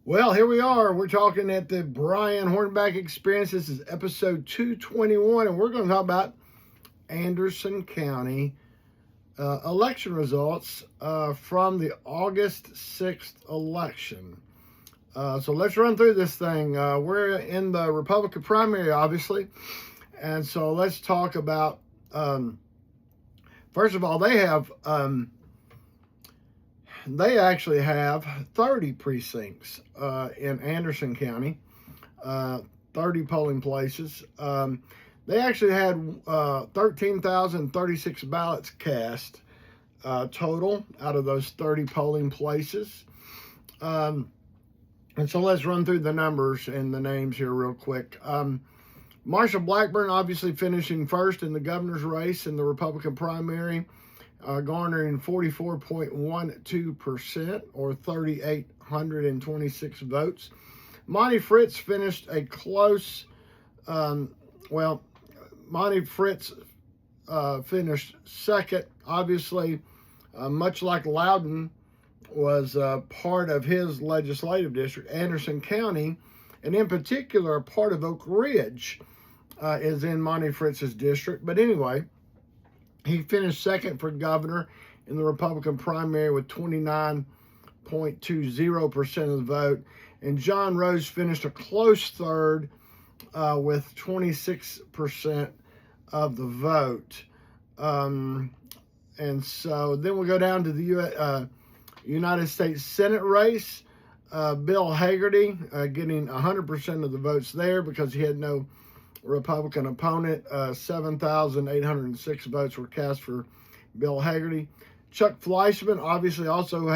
Well, here we are. We're talking at the Brian Hornback Experience. This is episode 221, and we're going to talk about Anderson County election results from the August 6th election. So let's run through this thing. We're in the Republican primary, obviously, and so let's talk about, first of all, they actually have 30 precincts in Anderson County, 30 polling places. They actually had 13,036 ballots cast total out of those 30 polling places. And so let's run through the numbers and the names here real quick. Marshall Blackburn obviously finishing first in the governor's race in the Republican primary, garnering 44.12% or 3,826 votes. Monty Fritz finished a close, Monty Fritz finished second. Obviously, much like Loudon was part of his legislative district, Anderson County, and in particular, a part of Oak Ridge is in Monty Fritz's district. But anyway, he finished second for governor in the Republican primary with 29.20% of the vote. And John Rose finished a close third with 26% of the vote. And so then we'll go down to the United States Senate race. Bill Hagerty getting 100% of the votes there because he had no Republican opponent. 7,806 votes were cast for Bill Hagerty. Chuck Fleischman obviously also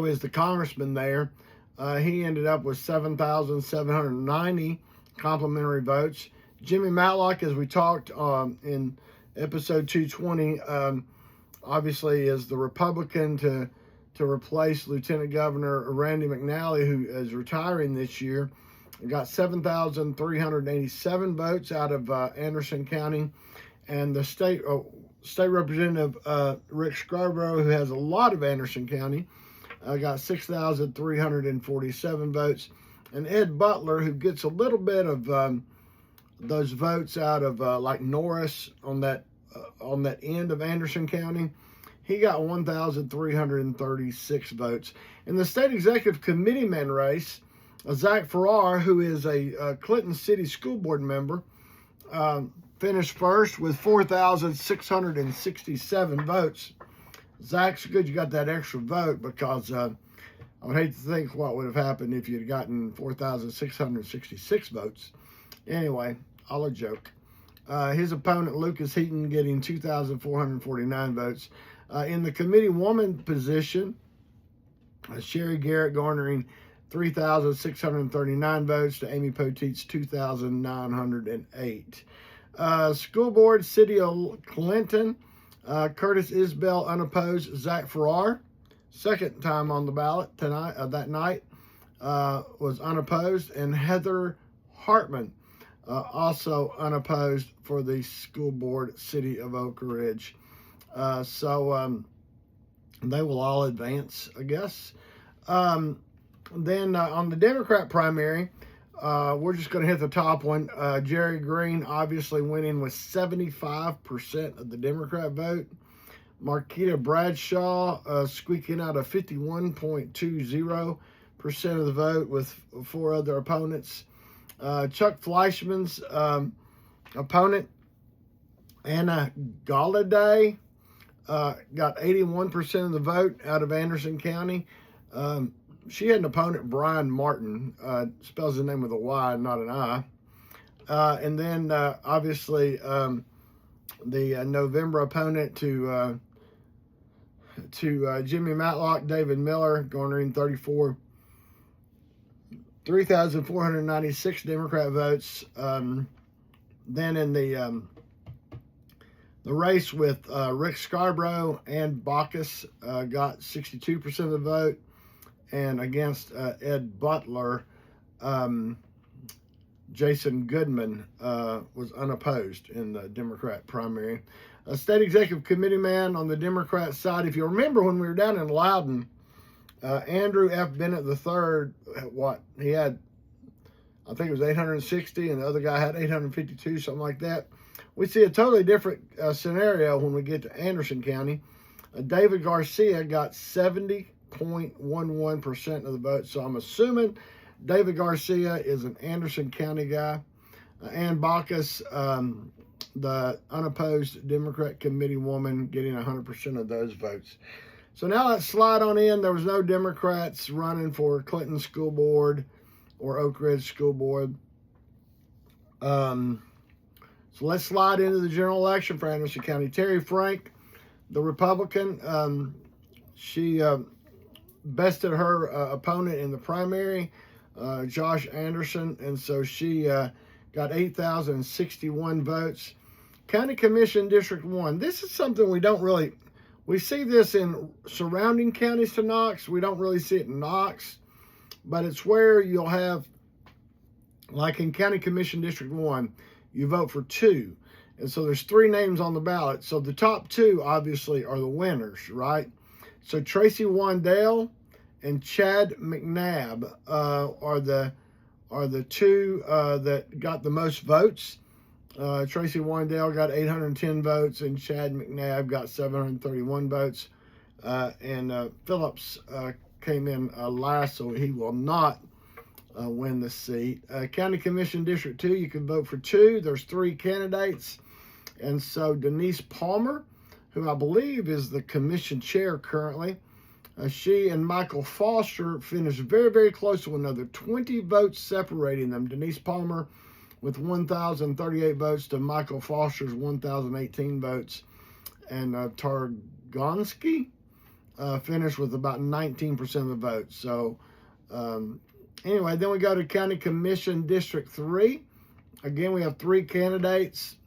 is the congressman there. He ended up with 7,790 complimentary votes. Jimmy Matlock, as we talked in episode 220, obviously is the Republican to replace Lieutenant Governor Randy McNally, who is retiring this year. Got 7,387 votes out of Anderson County, and the state representative Rick Scarborough, who has a lot of Anderson County, got 6,347 votes, and Ed Butler, who gets a little bit of those votes out of like Norris on that end of Anderson County, he got 1,336 votes. In the state executive committeeman race, Zach Farrar, who is a Clinton City School Board member, finished first with 4,667 votes. Zach's good you got that extra vote because I would hate to think what would have happened if you'd gotten 4,666 votes. Anyway, all a joke. His opponent, Lucas Heaton, getting 2,449 votes. In the committee woman position, Sherry Garrett garnering 3,639 votes to Amy Poteet's 2,908. School board, City of Clinton, Curtis Isbell unopposed. Zach Farrar, second time on the ballot tonight, that night, was unopposed. And Heather Hartman, also unopposed for the school board, City of Oak Ridge. So they will all advance, I guess. Then on the Democrat primary, we're just going to hit the top one. Jerry Green obviously winning with 75% of the Democrat vote. Marquita Bradshaw squeaking out a 51.20% of the vote with four other opponents. Chuck Fleischman's opponent, Anna Galladay, got 81% of the vote out of Anderson County. She had an opponent, Brian Martin, spells his name with a Y, not an I. And then, obviously, the November opponent to Jimmy Matlock, David Miller, garnering 3,496 Democrat votes. Then in the race with Rick Scarborough and Bacchus, got 62% of the vote. And against Ed Butler, Jason Goodman was unopposed in the Democrat primary. A state executive committee man on the Democrat side. If you remember when we were down in Loudon, Andrew F. Bennett III, he had, I think it was 860, and the other guy had 852, something like that. We see a totally different scenario when we get to Anderson County. David Garcia got 70.11% of the vote. So I'm assuming David Garcia is an Anderson County guy. Ann Bacchus, the unopposed Democrat committee woman, getting 100% of those votes. So now let's slide on in. There was no Democrats running for Clinton School Board or Oak Ridge School Board. So let's slide into the general election for Anderson County. Terry Frank, the Republican, she bested her opponent in the primary, Josh Anderson, and so she got 8,061 votes. County Commission District 1. This is something we see this in surrounding counties to Knox. We don't really see it in Knox, but it's where you'll have, like in County Commission District 1, you vote for 2. And so there's 3 names on the ballot. So the top 2 obviously are the winners, right? So Tracy Wandale and Chad McNabb are the 2 that got the most votes. Tracy Wandale got 810 votes, and Chad McNabb got 731 votes. And Phillips came in last, so he will not win the seat. County Commission District 2, you can vote for 2. There's 3 candidates. And so Denise Palmer, who I believe is the commission chair currently, she and Michael Foster finished very, very close to one another. 20 votes separating them. Denise Palmer with 1,038 votes to Michael Foster's 1,018 votes. And Targonski finished with about 19% of the votes. So anyway, then we go to County Commission District 3. Again, we have 3 candidates.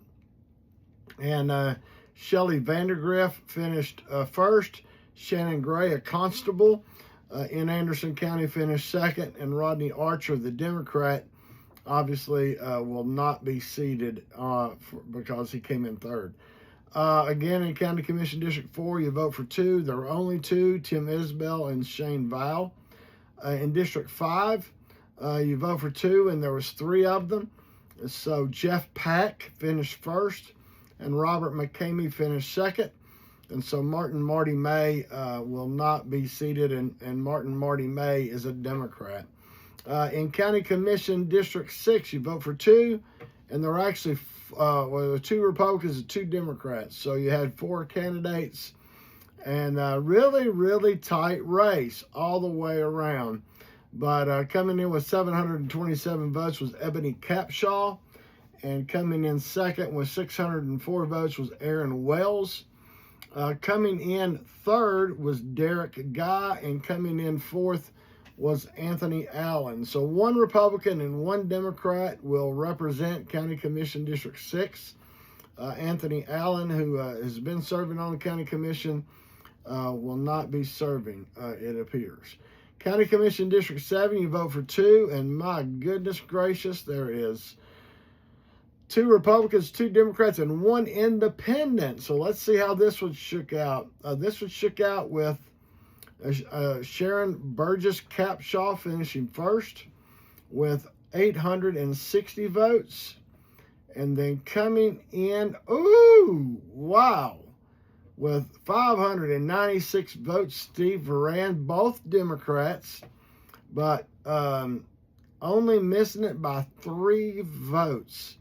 And Shelley Vandergriff finished first. Shannon Gray, a constable in Anderson County, finished second. And Rodney Archer, the Democrat, obviously will not be seated because he came in third. Again, in County Commission District 4, you vote for 2. There are only 2, Tim Isbell and Shane Val. In District 5, you vote for 2, and there was 3 of them. So Jeff Pack finished first, and Robert McCamey finished second. And so Marty May will not be seated, and Marty May is a Democrat. In County Commission District 6, you vote for 2, and there are actually 2 Republicans and 2 Democrats. So you had 4 candidates, and really, really tight race all the way around. But coming in with 727 votes was Ebony Capshaw, and coming in second with 604 votes was Aaron Wells. Coming in third was Derek Guy, and coming in fourth was Anthony Allen. So 1 Republican and 1 Democrat will represent County Commission District 6. Anthony Allen, who has been serving on the County Commission, will not be serving, it appears. County Commission District 7, you vote for 2, and my goodness gracious, there is 2 Republicans, 2 Democrats, and 1 independent. So let's see how this would shook out. This would shook out with Sharon Burgess Capshaw finishing first with 860 votes. And then coming in, with 596 votes, Steve Varan, both Democrats, but only missing it by 3 votes.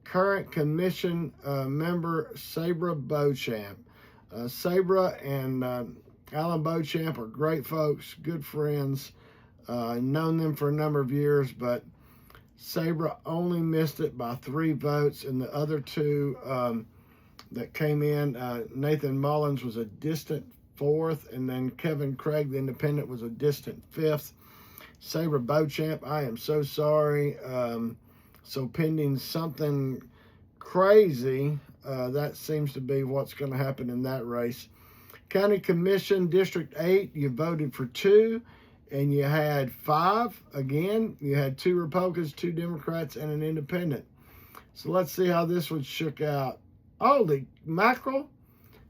Current commission member Sabra Beauchamp. Sabra and Alan Beauchamp are great folks, good friends. Known them for a number of years, but Sabra only missed it by 3 votes, and the other 2 that came in, Nathan Mullins was a distant 4th, and then Kevin Craig, the independent, was a distant 5th. Sabra Beauchamp, I am so sorry. So pending something crazy, that seems to be what's going to happen in that race. County Commission District 8, you voted for 2, and you had 5. Again, you had 2 Republicans, 2 Democrats, and an independent. So let's see how this one shook out. Holy mackerel,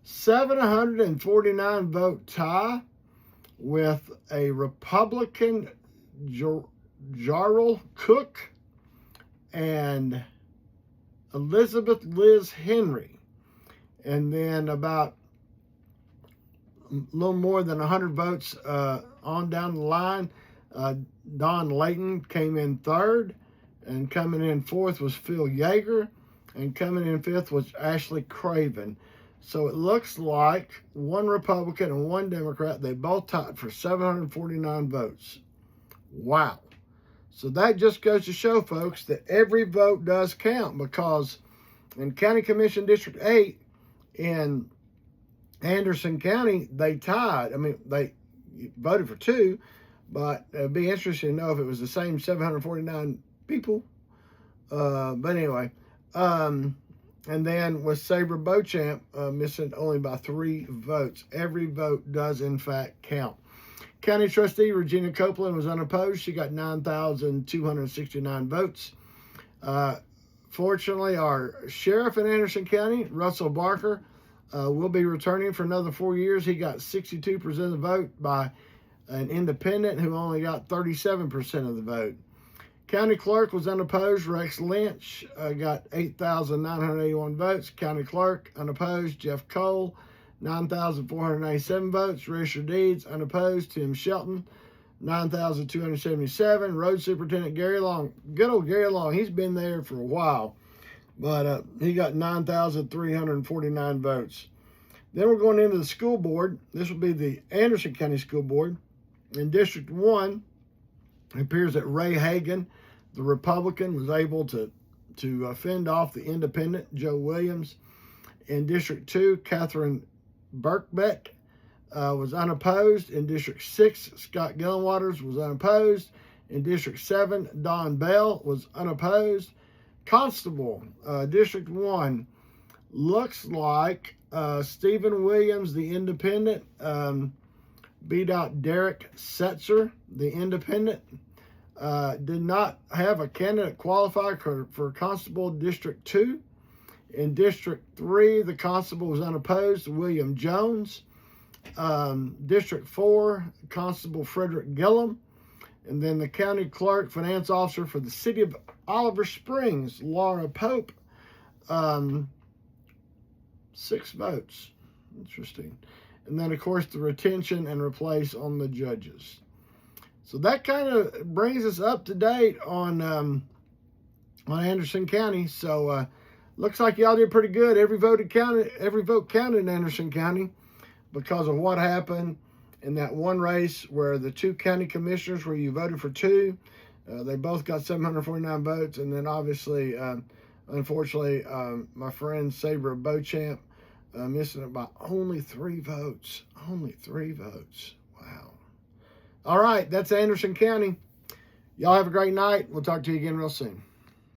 749 vote tie with a Republican, Jarrell Cook and Elizabeth Liz Henry. And then about a little more than 100 votes on down the line, Don Layton came in third, and coming in fourth was Phil Yeager, and coming in fifth was Ashley Craven. So it looks like one Republican and one Democrat, they both tied for 749 votes. Wow. So that just goes to show, folks, that every vote does count, because in County Commission District 8 in Anderson County, they tied. I mean, they voted for two, but it'd be interesting to know if it was the same 749 people. But anyway, and then with Sabre Beauchamp missing only by 3 votes. Every vote does, in fact, count. County Trustee Regina Copeland was unopposed. She got 9,269 votes. Fortunately, our sheriff in Anderson County, Russell Barker, will be returning for another 4 years. He got 62% of the vote by an independent who only got 37% of the vote. County Clerk was unopposed. Rex Lynch got 8,981 votes. County Clerk unopposed. Jeff Cole, 9,497 votes. Register Deeds unopposed. Tim Shelton, 9,277. Road Superintendent Gary Long, good old Gary Long, he's been there for a while, but he got 9,349 votes. Then we're going into the school board. This will be the Anderson County School Board. In District 1, it appears that Ray Hagan, the Republican, was able to fend off the independent, Joe Williams. In District 2, Catherine Birkbeck was unopposed. In District 6, Scott Gillenwaters was unopposed. In District 7, Don Bell was unopposed. Constable, District 1, looks like Stephen Williams, the independent, beat out Derek Setzer, the independent. Did not have a candidate qualify for Constable District 2. In District 3, the constable was unopposed, William Jones. District 4, Constable Frederick Gillum. And then the county clerk, finance officer for the city of Oliver Springs, Laura Pope, 6 votes. Interesting. And then, of course, the retention and replace on the judges. So that kind of brings us up to date on Anderson County. So looks like y'all did pretty good. Every vote counted in Anderson County because of what happened in that one race where the 2 county commissioners, where you voted for 2, they both got 749 votes. And then obviously, unfortunately, my friend Sabre Beauchamp missing it by only 3 votes. Only 3 votes. Wow. All right, that's Anderson County. Y'all have a great night. We'll talk to you again real soon.